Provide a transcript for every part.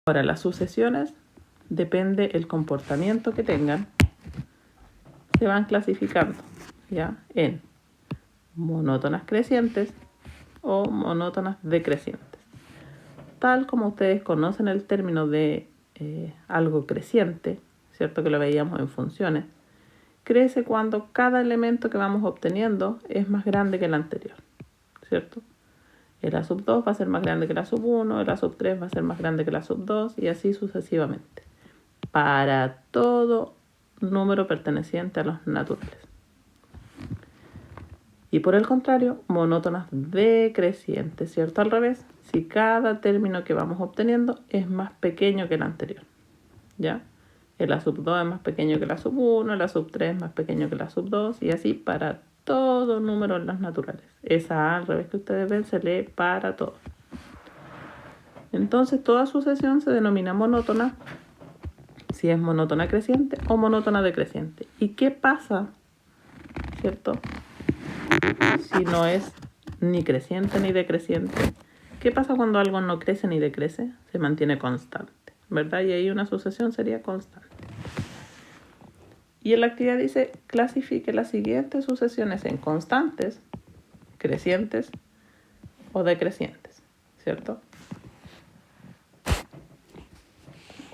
Ahora, las sucesiones, depende el comportamiento que tengan, se van clasificando, ¿ya? En monótonas crecientes o monótonas decrecientes. Tal como ustedes conocen el término de algo creciente, ¿cierto? Que lo veíamos en funciones, crece cuando cada elemento que vamos obteniendo es más grande que el anterior, ¿cierto? El A sub 2 va a ser más grande que la sub 1, el A sub 3 va a ser más grande que la sub 2 y así sucesivamente. Para todo número perteneciente a los naturales. Y por el contrario, monótonas decrecientes, ¿cierto? Al revés, si cada término que vamos obteniendo es más pequeño que el anterior, ¿ya? El A sub 2 es más pequeño que la sub 1, el A sub 3 es más pequeño que la sub 2 y así para todo número en las naturales. Esa A al revés que ustedes ven se lee para todo. Entonces toda sucesión se denomina monótona si es monótona creciente o monótona decreciente. ¿Y qué pasa, cierto? Si no es ni creciente ni decreciente. ¿Qué pasa cuando algo no crece ni decrece? Se mantiene constante, ¿verdad? Y ahí una sucesión sería constante. Y en la actividad dice, clasifique las siguientes sucesiones en constantes, crecientes o decrecientes, ¿cierto?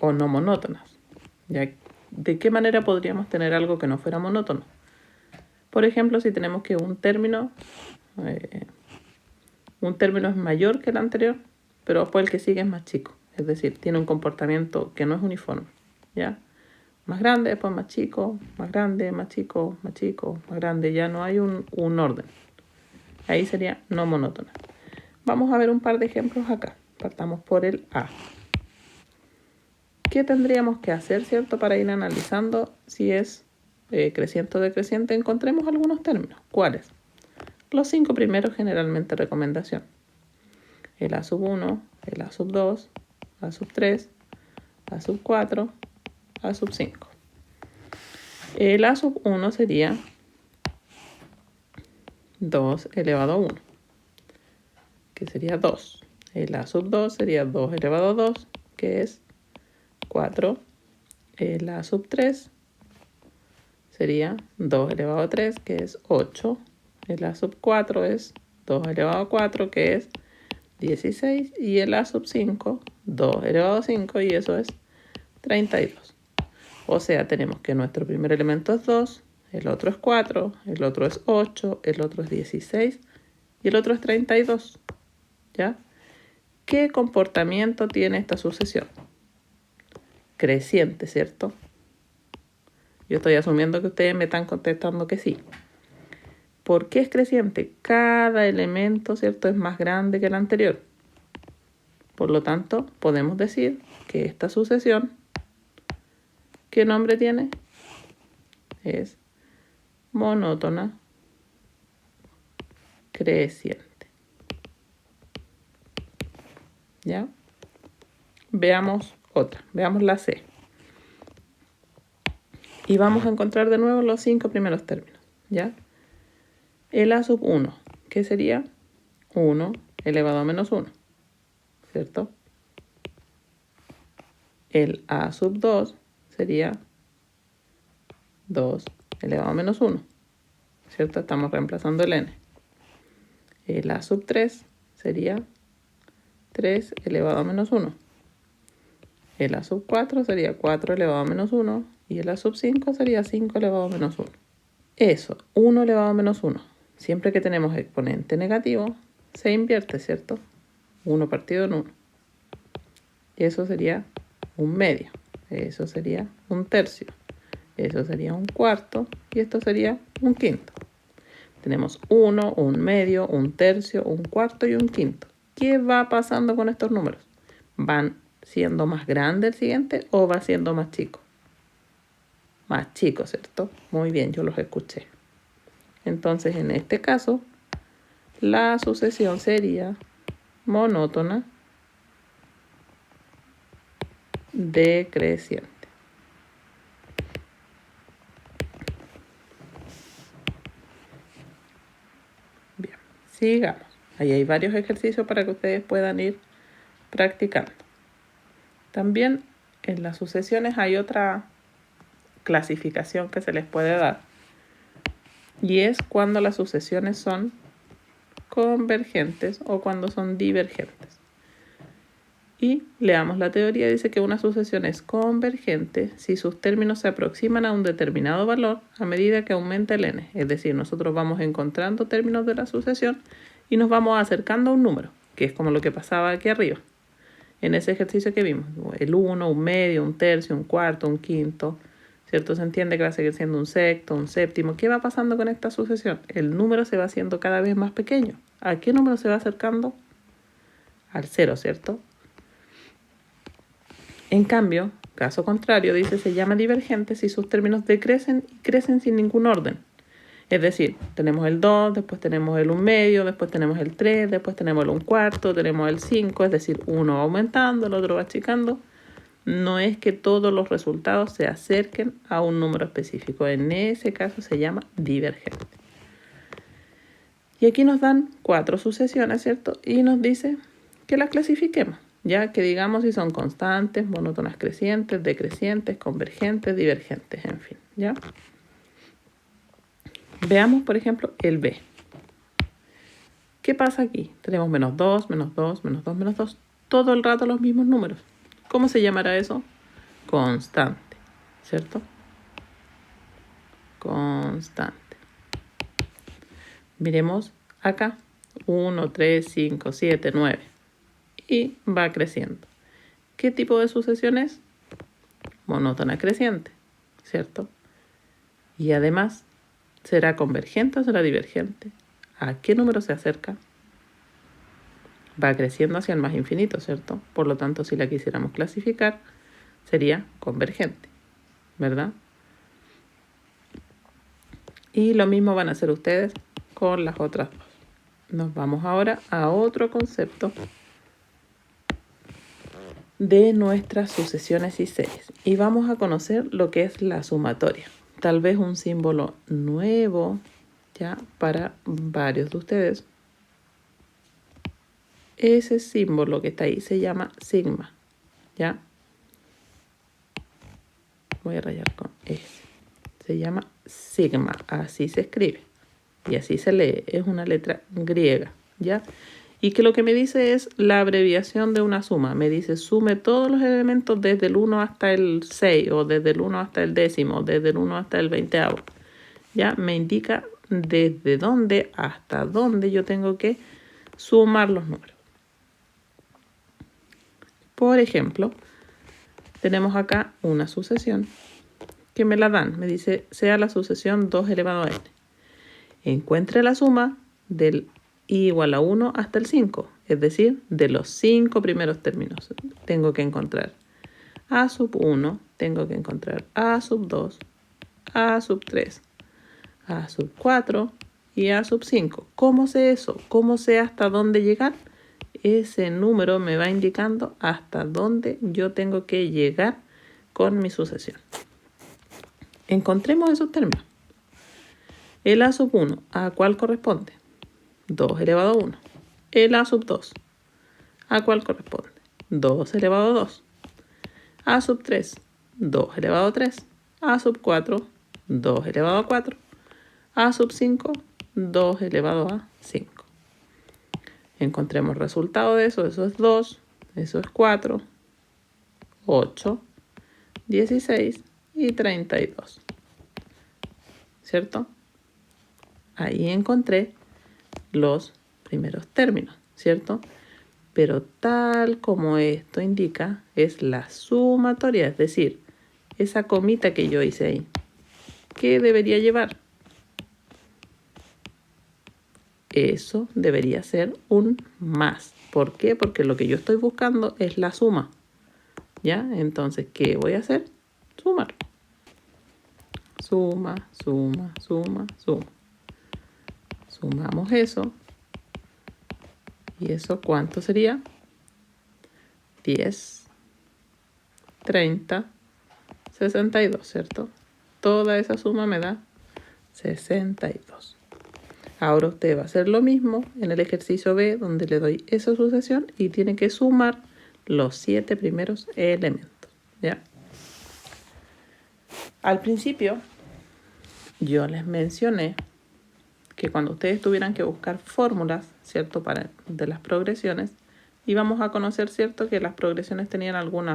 O no monótonas. ¿Ya? ¿De qué manera podríamos tener algo que no fuera monótono? Por ejemplo, si tenemos que un término es mayor que el anterior, pero después el que sigue es más chico. Es decir, tiene un comportamiento que no es uniforme, ¿ya? Más grande, después más chico, más grande, más chico, más chico, más grande. Ya no hay un orden. Ahí sería no monótona. Vamos a ver un par de ejemplos acá. Partamos por el A. ¿Qué tendríamos que hacer, cierto, para ir analizando si es creciente o decreciente? Encontremos algunos términos. ¿Cuáles? Los 5 primeros generalmente recomendación. El A sub 1, el A sub 2, A sub 3, A sub 4, A sub 5. El A sub 1 sería 2 elevado a 1, que sería 2. El A sub 2 sería 2 elevado a 2, que es 4. El A sub 3 sería 2 elevado a 3, que es 8. El A sub 4 es 2 elevado a 4, que es 16. Y el A sub 5, 2 elevado a 5, y eso es 32. O sea, tenemos que nuestro primer elemento es 2, el otro es 4, el otro es 8, el otro es 16 y el otro es 32. ¿Ya? ¿Qué comportamiento tiene esta sucesión? Creciente, ¿cierto? Yo estoy asumiendo que ustedes me están contestando que sí. ¿Por qué es creciente? Cada elemento, ¿cierto?, es más grande que el anterior. Por lo tanto, podemos decir que esta sucesión, ¿qué nombre tiene? Es monótona creciente. ¿Ya? Veamos otra. Veamos la C. Y vamos a encontrar de nuevo los 5 primeros términos. ¿Ya? El A sub 1, ¿qué sería? 1 elevado a menos 1. ¿Cierto? El A sub 2 sería 2 elevado a menos 1. ¿Cierto? Estamos reemplazando el n. El A sub 3 sería 3 elevado a menos 1. El A sub 4 sería 4 elevado a menos 1. Y el A sub 5 sería 5 elevado a menos 1. Eso, 1 elevado a menos 1. Siempre que tenemos exponente negativo, se invierte, ¿cierto? 1 partido en 1. Y eso sería un medio. Eso sería un tercio. Eso sería un cuarto. Y esto sería un quinto. Tenemos 1, un medio, un tercio, un cuarto y un quinto. ¿Qué va pasando con estos números? ¿Van siendo más grande el siguiente o va siendo más chico? Más chico, ¿cierto? Muy bien, yo los escuché. Entonces, en este caso, la sucesión sería monótona decreciente. Bien, sigamos. Ahí hay varios ejercicios para que ustedes puedan ir practicando. También en las sucesiones hay otra clasificación que se les puede dar. Y es cuando las sucesiones son convergentes o cuando son divergentes. Y leamos la teoría. Dice que una sucesión es convergente si sus términos se aproximan a un determinado valor a medida que aumenta el n. Es decir, nosotros vamos encontrando términos de la sucesión y nos vamos acercando a un número, que es como lo que pasaba aquí arriba. En ese ejercicio que vimos, el 1, un medio, un tercio, un cuarto, un quinto, ¿cierto? Se entiende que va a seguir siendo un sexto, un séptimo. ¿Qué va pasando con esta sucesión? El número se va haciendo cada vez más pequeño. ¿A qué número se va acercando? Al 0, ¿cierto? En cambio, caso contrario, dice, se llama divergente si sus términos decrecen y crecen sin ningún orden. Es decir, tenemos el 2, después tenemos el 1 medio, después tenemos el 3, después tenemos el 1 cuarto, tenemos el 5, es decir, uno va aumentando, el otro va achicando. No es que todos los resultados se acerquen a un número específico. En ese caso se llama divergente. Y aquí nos dan 4 sucesiones, ¿cierto? Y nos dice que las clasifiquemos. Ya que digamos si son constantes, monótonas crecientes, decrecientes, convergentes, divergentes, en fin, ¿ya? Veamos, por ejemplo, el B. ¿Qué pasa aquí? Tenemos menos 2, menos 2, menos 2, menos 2. Todo el rato los mismos números. ¿Cómo se llamará eso? Constante, ¿cierto? Constante. Miremos acá. 1, 3, 5, 7, 9. Y va creciendo. ¿Qué tipo de sucesión es? Monótona creciente, ¿cierto? Y además, ¿será convergente o será divergente? ¿A qué número se acerca? Va creciendo hacia el más infinito, ¿cierto? Por lo tanto, si la quisiéramos clasificar, sería convergente, ¿verdad? Y lo mismo van a hacer ustedes con las otras dos. Nos vamos ahora a otro concepto de nuestras sucesiones y series. Y vamos a conocer lo que es la sumatoria. Tal vez un símbolo nuevo ya para varios de ustedes. Ese símbolo que está ahí se llama sigma, ¿ya? Voy a rayar con S. Se llama sigma, así se escribe. Y así se lee, es una letra griega, ¿ya? Y que lo que me dice es la abreviación de una suma. Me dice sume todos los elementos desde el 1 hasta el 6, o desde el 1 hasta el 10º, o desde el 1 hasta el 20º. ¿Ya? Me indica desde dónde hasta dónde yo tengo que sumar los números. Por ejemplo, tenemos acá una sucesión que me la dan. Me dice, sea la sucesión 2 elevado a n. Encuentre la suma del i igual a 1 hasta el 5, es decir, de los 5 primeros términos. Tengo que encontrar a sub 1, tengo que encontrar a sub 2, a sub 3, a sub 4 y a sub 5. ¿Cómo sé eso? ¿Cómo sé hasta dónde llegar? Ese número me va indicando hasta dónde yo tengo que llegar con mi sucesión. Encontremos esos términos. El a sub 1, ¿a cuál corresponde? 2 elevado a 1. El a sub 2, ¿a cuál corresponde? 2 elevado a 2. A sub 3, 2 elevado a 3. A sub 4, 2 elevado a 4. A sub 5, 2 elevado a 5. Encontremos resultado de eso. Eso es 2, eso es 4, 8, 16 y 32. ¿Cierto? Ahí encontré los primeros términos, ¿cierto? Pero tal como esto indica, es la sumatoria, es decir, esa comita que yo hice ahí. ¿Qué debería llevar? Eso debería ser un más. ¿Por qué? Porque lo que yo estoy buscando es la suma. ¿Ya? Entonces, ¿qué voy a hacer? Sumar. Suma, suma, suma, suma. Sumamos eso. ¿Y eso cuánto sería? 10, 30, 62, ¿cierto? Toda esa suma me da 62. Ahora usted va a hacer lo mismo en el ejercicio B, donde le doy esa sucesión y tiene que sumar los 7 primeros elementos, ¿ya? Al principio, yo les mencioné que cuando ustedes tuvieran que buscar fórmulas, ¿cierto?, de las progresiones, íbamos a conocer, ¿cierto?, que las progresiones tenían algún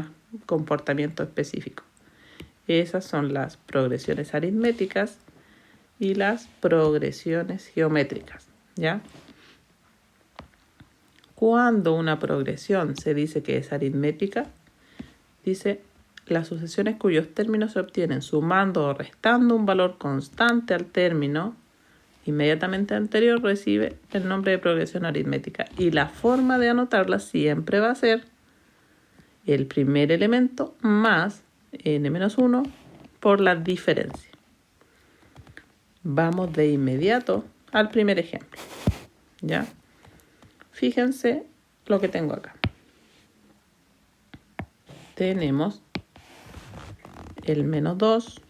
comportamiento específico. Esas son las progresiones aritméticas y las progresiones geométricas, ¿ya? Cuando una progresión se dice que es aritmética, dice las sucesiones cuyos términos se obtienen sumando o restando un valor constante al término inmediatamente anterior recibe el nombre de progresión aritmética. Y la forma de anotarla siempre va a ser el primer elemento más n-1 por la diferencia. Vamos de inmediato al primer ejemplo, ¿ya? Fíjense lo que tengo acá. Tenemos el menos 2,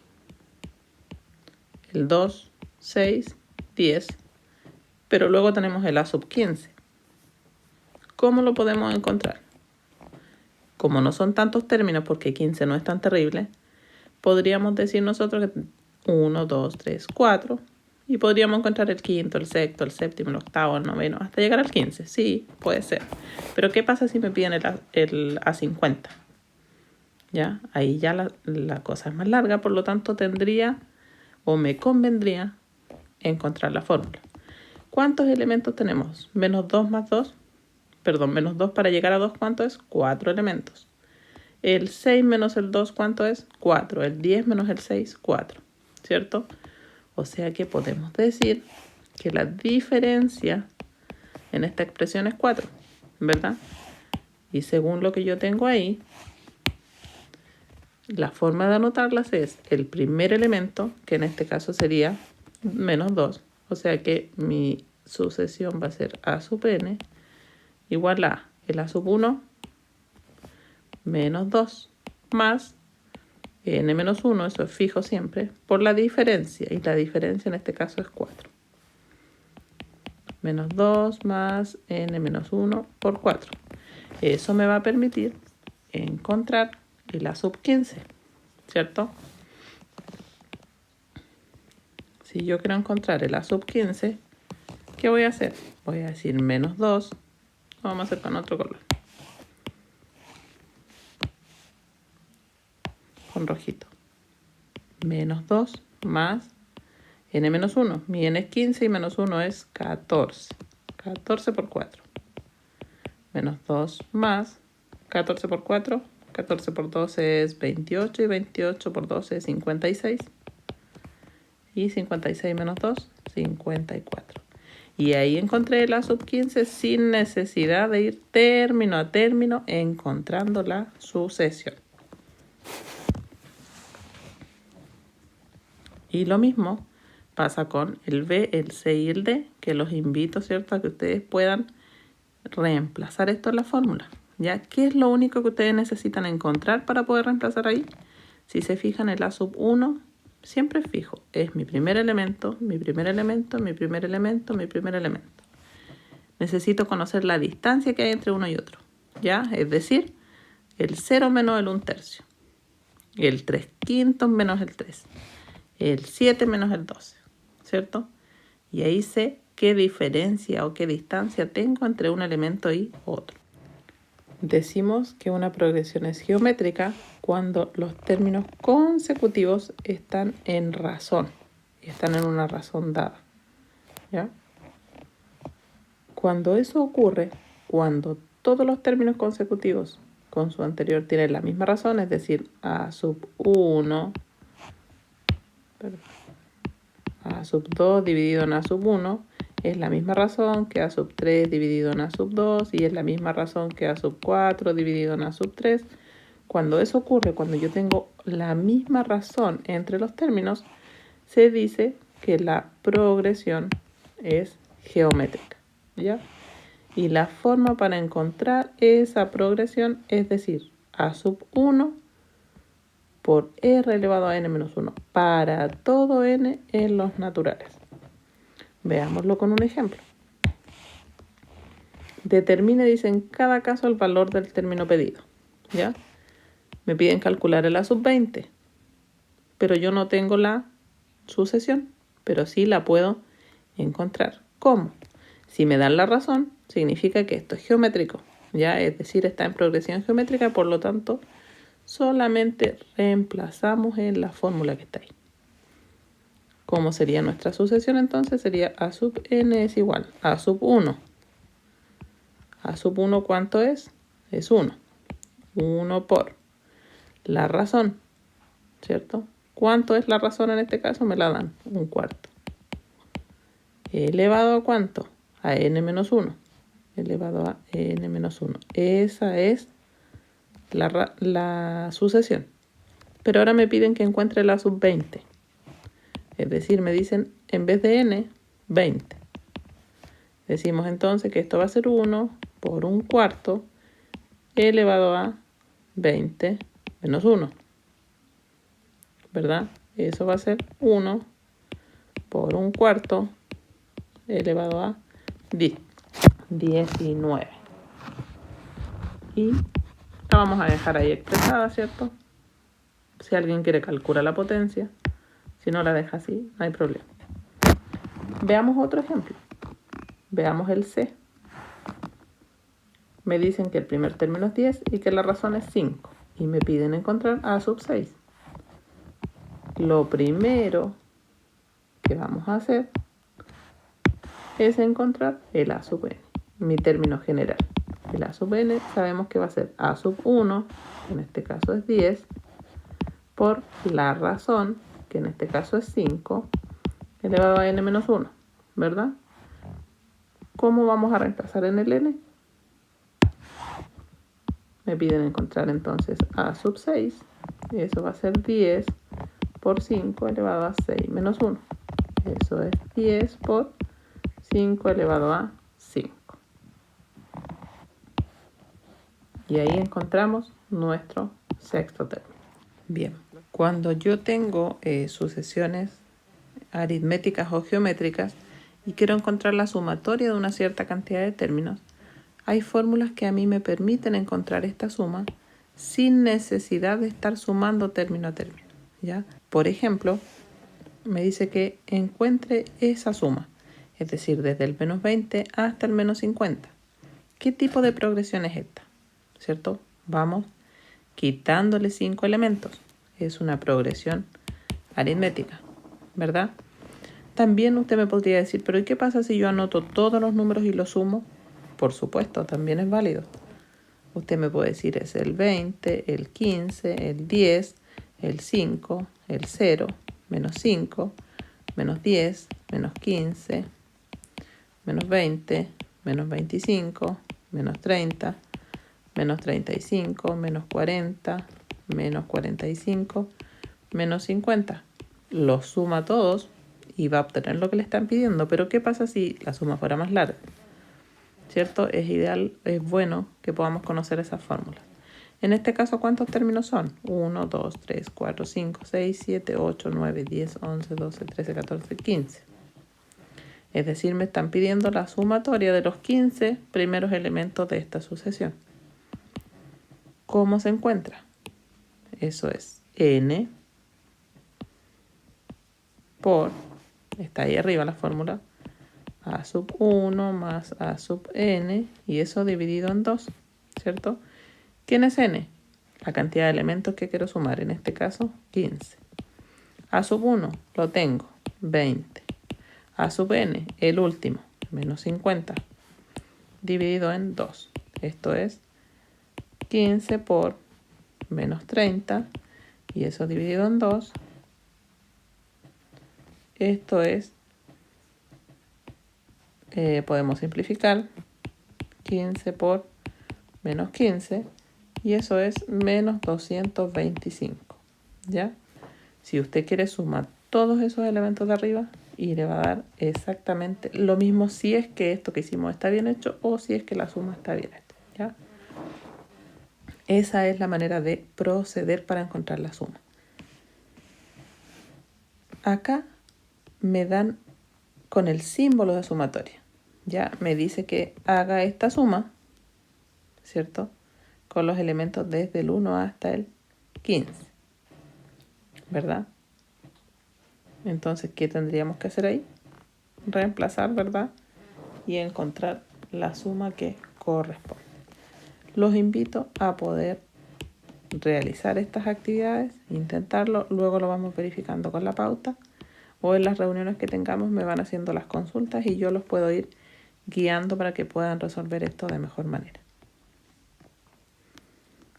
el 2, 6, 10, pero luego tenemos el a sub 15. ¿Cómo lo podemos encontrar? Como no son tantos términos, porque 15 no es tan terrible, podríamos decir nosotros que 1, 2, 3, 4, y podríamos encontrar el quinto, el sexto, el séptimo, el octavo, el noveno, hasta llegar al 15. Sí, puede ser. Pero ¿qué pasa si me piden el A50? ¿Ya? Ahí ya la cosa es más larga, por lo tanto tendría o me convendría encontrar la fórmula. ¿Cuántos elementos tenemos? Menos 2 más 2. Perdón, menos 2 para llegar a 2, ¿cuánto es? 4 elementos. El 6 menos el 2, ¿cuánto es? 4. El 10 menos el 6, 4. ¿Cierto? O sea que podemos decir que la diferencia en esta expresión es 4, ¿verdad? Y según lo que yo tengo ahí, la forma de anotarlas es el primer elemento, que en este caso sería menos 2. O sea que mi sucesión va a ser a sub n igual a el a sub 1 menos 2 más n menos 1, eso es fijo siempre, por la diferencia. Y la diferencia en este caso es 4. Menos 2 más n menos 1 por 4. Eso me va a permitir encontrar el a sub 15, ¿cierto? Si yo quiero encontrar el a sub 15, ¿qué voy a hacer? Voy a decir menos 2. Vamos a hacer con otro color. Con rojito. Menos 2 más n menos 1. Mi n es 15 y menos 1 es 14. 14 por 4. Menos 2 más 14 por 4. 14 por 12 es 28 y 28 por 12 es 56. Y 56 menos 2, 54. Y ahí encontré el a sub 15 sin necesidad de ir término a término encontrando la sucesión. Y lo mismo pasa con el B, el C y el D, que los invito, ¿cierto?, a que ustedes puedan reemplazar esto en la fórmula. ¿Ya? ¿Qué es lo único que ustedes necesitan encontrar para poder reemplazar ahí? Si se fijan, el a sub 1 siempre es fijo. Es mi primer elemento, mi primer elemento, mi primer elemento, mi primer elemento. Necesito conocer la distancia que hay entre uno y otro. ¿Ya? Es decir, el 0 menos el 1/3. El 3/5 menos el 3. El 7 menos el 12. ¿Cierto? Y ahí sé qué diferencia o qué distancia tengo entre un elemento y otro. Decimos que una progresión es geométrica cuando los términos consecutivos están en razón, están en una razón dada, ¿ya? Cuando eso ocurre, cuando todos los términos consecutivos con su anterior tienen la misma razón, es decir, a sub 1, a sub 2 dividido en a sub 1, es la misma razón que a sub 3 dividido en a sub 2 y es la misma razón que a sub 4 dividido en a sub 3. Cuando eso ocurre, cuando yo tengo la misma razón entre los términos, se dice que la progresión es geométrica, ¿ya? Y la forma para encontrar esa progresión es decir, a sub 1 por r elevado a n menos 1 para todo n en los naturales. Veámoslo con un ejemplo. Determine, dice, en cada caso el valor del término pedido. ¿Ya? Me piden calcular el A sub 20, pero yo no tengo la sucesión, pero sí la puedo encontrar. ¿Cómo? Si me dan la razón, significa que esto es geométrico, ¿ya? Es decir, está en progresión geométrica, por lo tanto, solamente reemplazamos en la fórmula que está ahí. ¿Cómo sería nuestra sucesión entonces? Sería A sub n es igual a A sub 1. A sub 1, ¿cuánto es? Es 1. 1 por la razón, ¿cierto? ¿Cuánto es la razón en este caso? Me la dan, 1/4. ¿Elevado a cuánto? A n menos 1. Elevado a n menos 1. Esa es la sucesión. Pero ahora me piden que encuentre la sub 20. Es decir, me dicen, en vez de n, 20. Decimos entonces que esto va a ser 1 por 1/4 elevado a 20 menos 1. ¿Verdad? Eso va a ser 1 por 1/4 elevado a 19. Y la vamos a dejar ahí expresada, ¿cierto? Si alguien quiere calcular la potencia, si no la deja así, no hay problema. Veamos otro ejemplo. Veamos el C. Me dicen que el primer término es 10 y que la razón es 5. Y me piden encontrar A sub 6. Lo primero que vamos a hacer es encontrar el A sub n, mi término general. El A sub n sabemos que va a ser A sub 1, que en este caso es 10, por la razón, que en este caso es 5, elevado a n menos 1, ¿verdad? ¿Cómo vamos a reemplazar en el n? Me piden encontrar entonces A sub 6, y eso va a ser 10 por 5 elevado a 6 menos 1. Eso es 10 por 5 elevado a 5. Y ahí encontramos nuestro sexto término. Bien, cuando yo tengo sucesiones aritméticas o geométricas y quiero encontrar la sumatoria de una cierta cantidad de términos, hay fórmulas que a mí me permiten encontrar esta suma sin necesidad de estar sumando término a término, ¿ya? Por ejemplo, me dice que encuentre esa suma, es decir, desde el menos 20 hasta el menos 50. ¿Qué tipo de progresión es esta? ¿Cierto? Vamos quitándole 5 elementos. Es una progresión aritmética, ¿verdad? También usted me podría decir, pero ¿y qué pasa si yo anoto todos los números y los sumo? Por supuesto, también es válido. Usted me puede decir es el 20, el 15, el 10, el 5, el 0, menos 5, menos 10, menos 15, menos 20, menos 25, menos 30, menos 35, menos 40, menos 45, menos 50. Los suma todos y va a obtener lo que le están pidiendo. Pero ¿qué pasa si la suma fuera más larga? ¿Cierto? Es ideal, es bueno que podamos conocer esas fórmulas. En este caso, ¿cuántos términos son? 1, 2, 3, 4, 5, 6, 7, 8, 9, 10, 11, 12, 13, 14, 15. Es decir, me están pidiendo la sumatoria de los 15 primeros elementos de esta sucesión. ¿Cómo se encuentra? Eso es n por, está ahí arriba la fórmula, A sub 1 más A sub n, y eso dividido en 2, ¿cierto? ¿Quién es n? La cantidad de elementos que quiero sumar, en este caso 15. A sub 1 lo tengo, 20. A sub n, el último, menos 50, dividido en 2. Esto es 15 por menos 30, y eso dividido en 2. Esto es, podemos simplificar, 15 por menos 15, y eso es menos 225, ¿ya? Si usted quiere sumar todos esos elementos de arriba, y le va a dar exactamente lo mismo si es que esto que hicimos está bien hecho o si es que la suma está bien hecha, ¿ya? Esa es la manera de proceder para encontrar la suma. Acá me dan con el símbolo de sumatoria, ya me dice que haga esta suma, ¿cierto? Con los elementos desde el 1 hasta el 15, ¿verdad? Entonces, ¿qué tendríamos que hacer ahí? Reemplazar, ¿verdad? Y encontrar la suma que corresponde. Los invito a poder realizar estas actividades, intentarlo, luego lo vamos verificando con la pauta o en las reuniones que tengamos me van haciendo las consultas y yo los puedo ir guiando para que puedan resolver esto de mejor manera.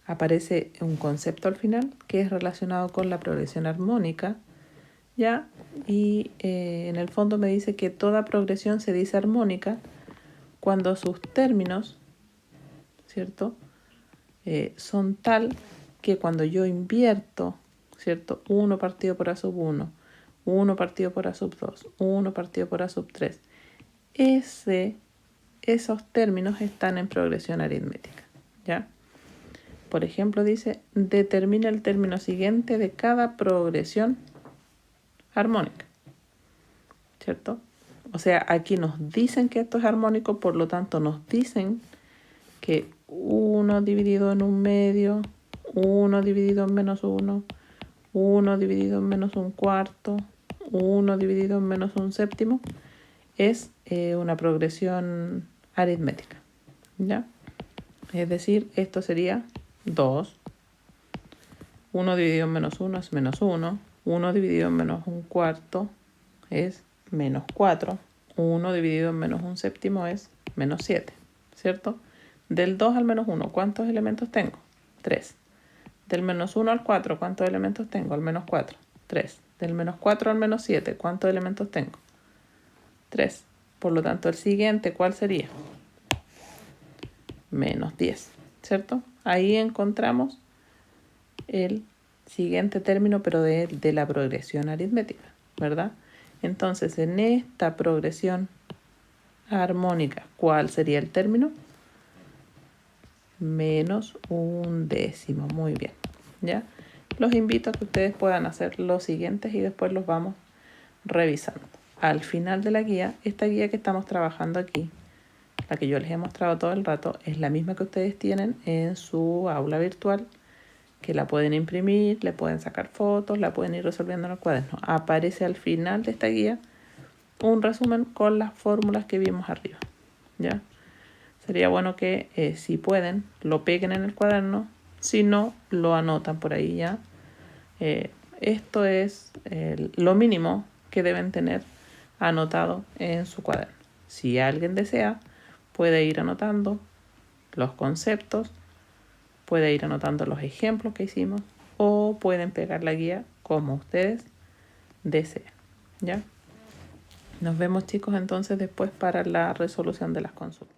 Aparece un concepto al final que es relacionado con la progresión armónica, ¿ya? Y en el fondo me dice que toda progresión se dice armónica cuando sus términos, ¿cierto? Son tal que cuando yo invierto, ¿cierto? 1 partido por A sub 1, 1 partido por A sub 2, 1 partido por A sub 3, esos términos están en progresión aritmética, ¿ya? Por ejemplo, dice, determina el término siguiente de cada progresión armónica, ¿cierto? O sea, aquí nos dicen que esto es armónico, por lo tanto nos dicen que 1 dividido en 1/2, 1 dividido en -1, 1 dividido en -1/4, 1 dividido en -1/7 es una progresión aritmética, ¿ya? Es decir, esto sería 2, 1 dividido en -1 es -1, 1 dividido en -1/4 es -4, 1 dividido en -1/7 es -7, ¿cierto? Del 2 al -1, ¿cuántos elementos tengo? 3. Del -1 al 4, ¿cuántos elementos tengo? Al -4, 3. Del -4 al -7, ¿cuántos elementos tengo? 3. Por lo tanto, el siguiente, ¿cuál sería? -10, ¿cierto? Ahí encontramos el siguiente término, pero de la progresión aritmética, ¿verdad? Entonces, en esta progresión armónica, ¿cuál sería el término? -1/10. Muy bien, ¿ya? Los invito a que ustedes puedan hacer los siguientes y después los vamos revisando. Al final de la guía, esta guía que estamos trabajando aquí, la que yo les he mostrado todo el rato, es la misma que ustedes tienen en su aula virtual, que la pueden imprimir, le pueden sacar fotos, la pueden ir resolviendo en el cuaderno. Aparece al final de esta guía un resumen con las fórmulas que vimos arriba, ¿ya? Sería bueno que si pueden lo peguen en el cuaderno, si no lo anotan por ahí, ya. Esto es lo mínimo que deben tener anotado en su cuaderno. Si alguien desea, puede ir anotando los conceptos, puede ir anotando los ejemplos que hicimos o pueden pegar la guía como ustedes deseen, ¿ya? Nos vemos, chicos, entonces después para la resolución de las consultas.